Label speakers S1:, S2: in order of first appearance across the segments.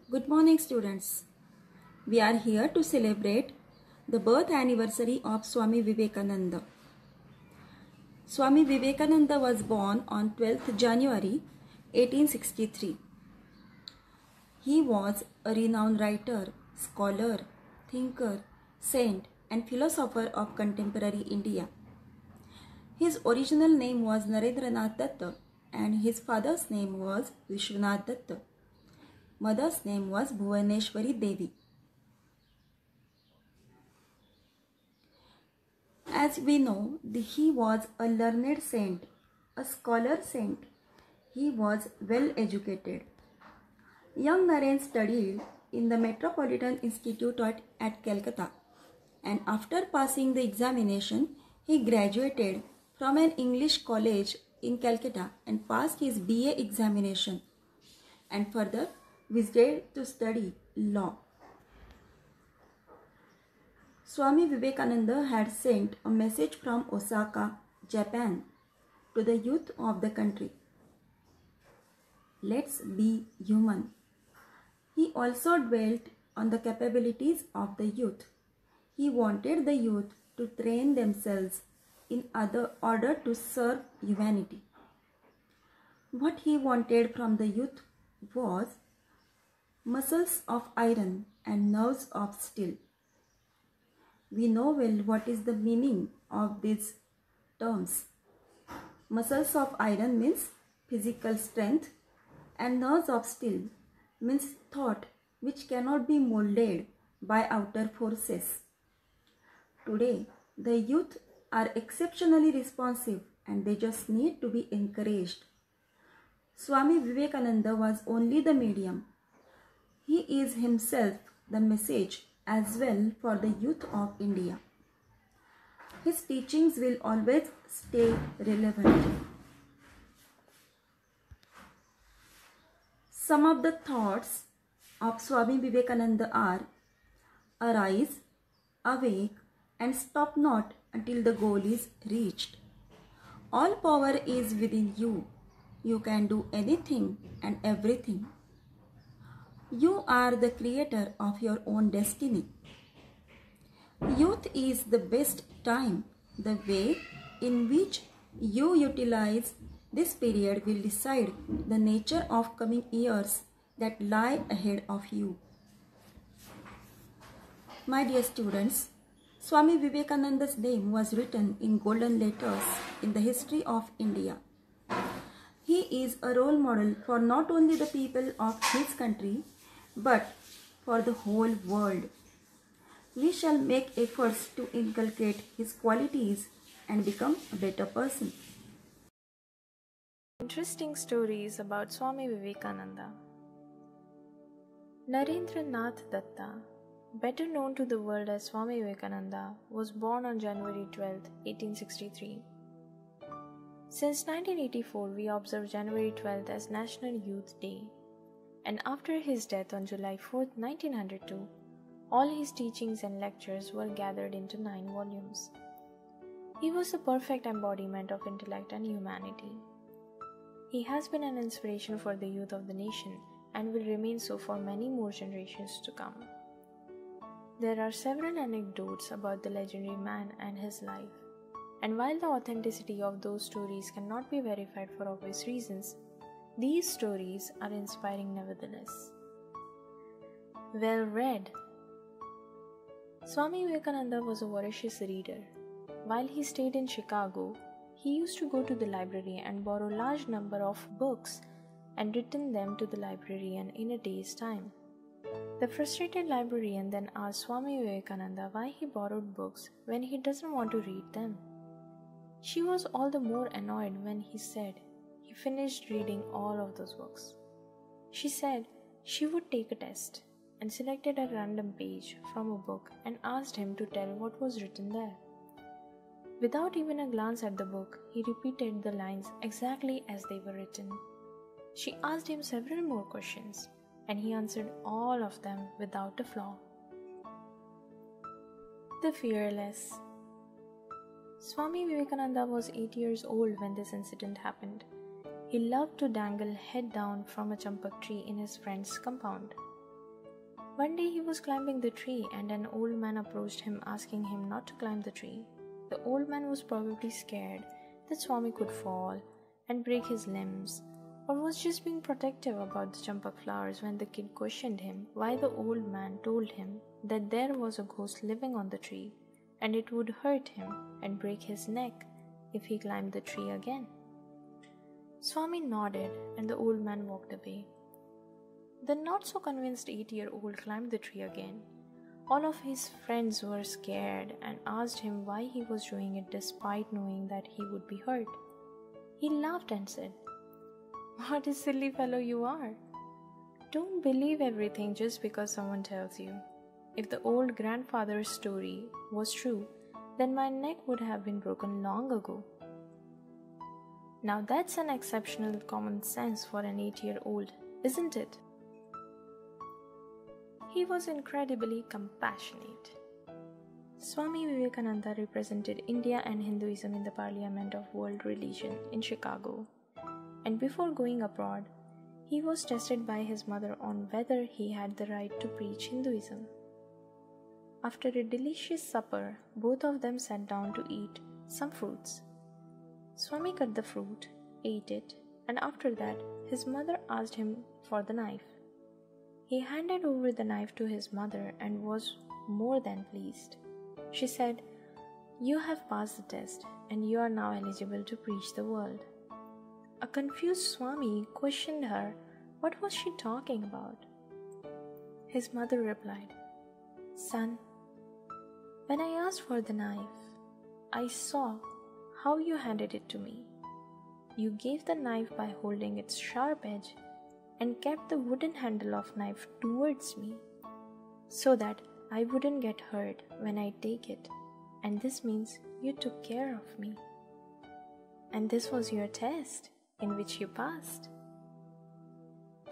S1: Good morning, students. We are here to celebrate the birth anniversary of Swami Vivekananda. Swami Vivekananda was born on 12th January 1863. He was a renowned writer, scholar, thinker, saint, and philosopher of contemporary India. His original name was Narendranath Datta and his father's name was Vishwanath Datta. Mother's name was Bhuvaneshwari Devi. As we know, he was a learned saint, a scholar saint. He was well educated. Young Naren studied in the Metropolitan Institute at Calcutta, and after passing the examination, he graduated from an English college in Calcutta and passed his BA examination, and further visited to study law. Swami Vivekananda had sent a message from Osaka, Japan, to the youth of the country. Let's be human. He also dwelt on the capabilities of the youth. He wanted the youth to train themselves in order to serve humanity. What he wanted from the youth was muscles of iron and nerves of steel. We know well what is the meaning of these terms. Muscles of iron means physical strength and nerves of steel means thought which cannot be molded by outer forces. Today, the youth are exceptionally responsive and they just need to be encouraged. Swami Vivekananda was only the medium. He is himself the message as well for the youth of India. His teachings will always stay relevant. Some of the thoughts of Swami Vivekananda are: arise, awake, and stop not until the goal is reached. All power is within you. You can do anything and everything. You are the creator of your own destiny. Youth is the best time. The way in which you utilize this period will decide the nature of coming years that lie ahead of you. My dear students, Swami Vivekananda's name was written in golden letters in the history of India. He is a role model for not only the people of his country, but for the whole world. We shall make efforts to inculcate his qualities and become a better person.
S2: Interesting stories about Swami Vivekananda. Narendranath Datta, better known to the world as Swami Vivekananda, was born on January 12, 1863. Since 1984, we observe January 12th as National Youth Day, and after his death on July 4, 1902, all his teachings and lectures were gathered into 9 volumes. He was the perfect embodiment of intellect and humanity. He has been an inspiration for the youth of the nation and will remain so for many more generations to come. There are several anecdotes about the legendary man and his life, and while the authenticity of those stories cannot be verified for obvious reasons, these stories are inspiring nevertheless. Well read. Swami Vivekananda was a voracious reader. While he stayed in Chicago, he used to go to the library and borrow a large number of books and return them to the librarian in a day's time. The frustrated librarian then asked Swami Vivekananda why he borrowed books when he doesn't want to read them. She was all the more annoyed when he said he finished reading all of those books. She said she would take a test and selected a random page from a book and asked him to tell what was written there. Without even a glance at the book, he repeated the lines exactly as they were written. She asked him several more questions, and he answered all of them without a flaw. The Fearless. Swami Vivekananda was 8 years old when this incident happened. He loved to dangle head down from a champak tree in his friend's compound. One day he was climbing the tree and an old man approached him asking him not to climb the tree. The old man was probably scared that Swami could fall and break his limbs, or was just being protective about the champak flowers when the kid questioned him why the old man told him that there was a ghost living on the tree and it would hurt him and break his neck if he climbed the tree again. Swami nodded and the old man walked away. The not so convinced 8-year-old climbed the tree again. All of his friends were scared and asked him why he was doing it despite knowing that he would be hurt. He laughed and said, "What a silly fellow you are. Don't believe everything just because someone tells you. If the old grandfather's story was true, then my neck would have been broken long ago." Now that's an exceptional common sense for an 8-year-old, isn't it? He was incredibly compassionate. Swami Vivekananda represented India and Hinduism in the Parliament of World Religion in Chicago, and before going abroad, he was tested by his mother on whether he had the right to preach Hinduism. After a delicious supper, both of them sat down to eat some fruits. Swami cut the fruit, ate it, and after that, his mother asked him for the knife. He handed over the knife to his mother and was more than pleased. She said, "You have passed the test and you are now eligible to preach the world." A confused Swami questioned her what was she talking about. His mother replied, "Son, when I asked for the knife, I saw how you handed it to me. You gave the knife by holding its sharp edge and kept the wooden handle of knife towards me so that I wouldn't get hurt when I take it, and this means you took care of me. And this was your test in which you passed."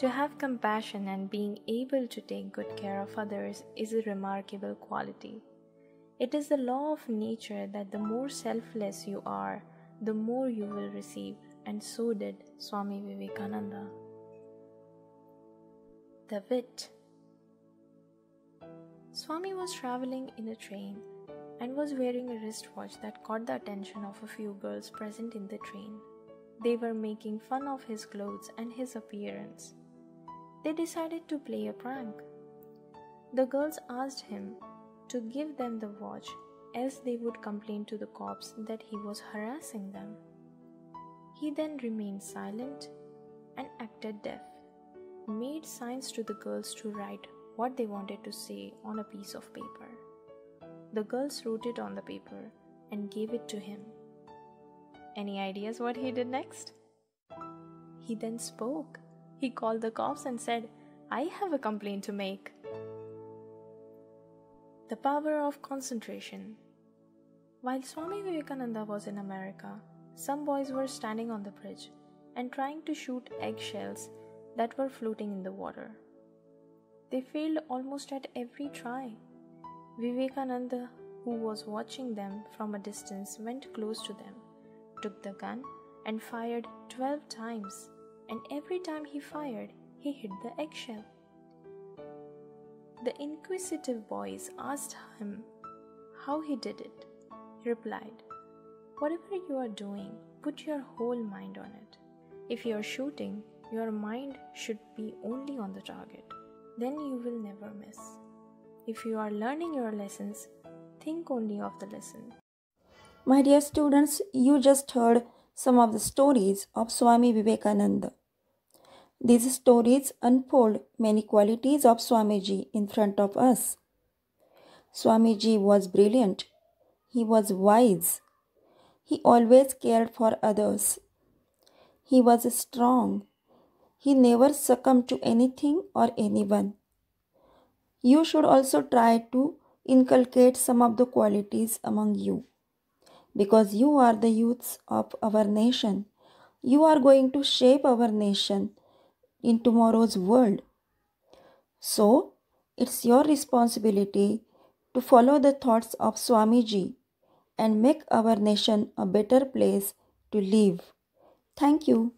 S2: To have compassion and being able to take good care of others is a remarkable quality. It is the law of nature that the more selfless you are, the more you will receive, and so did Swami Vivekananda. The wit. Swami was traveling in a train and was wearing a wristwatch that caught the attention of a few girls present in the train. They were making fun of his clothes and his appearance. They decided to play a prank. The girls asked him to give them the watch, else they would complain to the cops that he was harassing them. He then remained silent and acted deaf, made signs to the girls to write what they wanted to say on a piece of paper. The girls wrote it on the paper and gave it to him. Any ideas what he did next? He then spoke. He called the cops and said, "I have a complaint to make." The power of concentration. While Swami Vivekananda was in America, some boys were standing on the bridge and trying to shoot eggshells that were floating in the water. They failed almost at every try. Vivekananda, who was watching them from a distance, went close to them, took the gun, and fired 12 times, and every time he fired, he hit the eggshell. The inquisitive boys asked him how he did it. He replied, "Whatever you are doing, put your whole mind on it. If you are shooting, your mind should be only on the target. Then you will never miss. If you are learning your lessons, think only of the lesson."
S1: My dear students, you just heard some of the stories of Swami Vivekananda. These stories unfold many qualities of Swamiji in front of us. Swamiji was brilliant. He was wise. He always cared for others. He was strong. He never succumbed to anything or anyone. You should also try to inculcate some of the qualities among you. Because you are the youths of our nation. You are going to shape our nation in tomorrow's world. So, it's your responsibility to follow the thoughts of Swamiji and make our nation a better place to live. Thank you.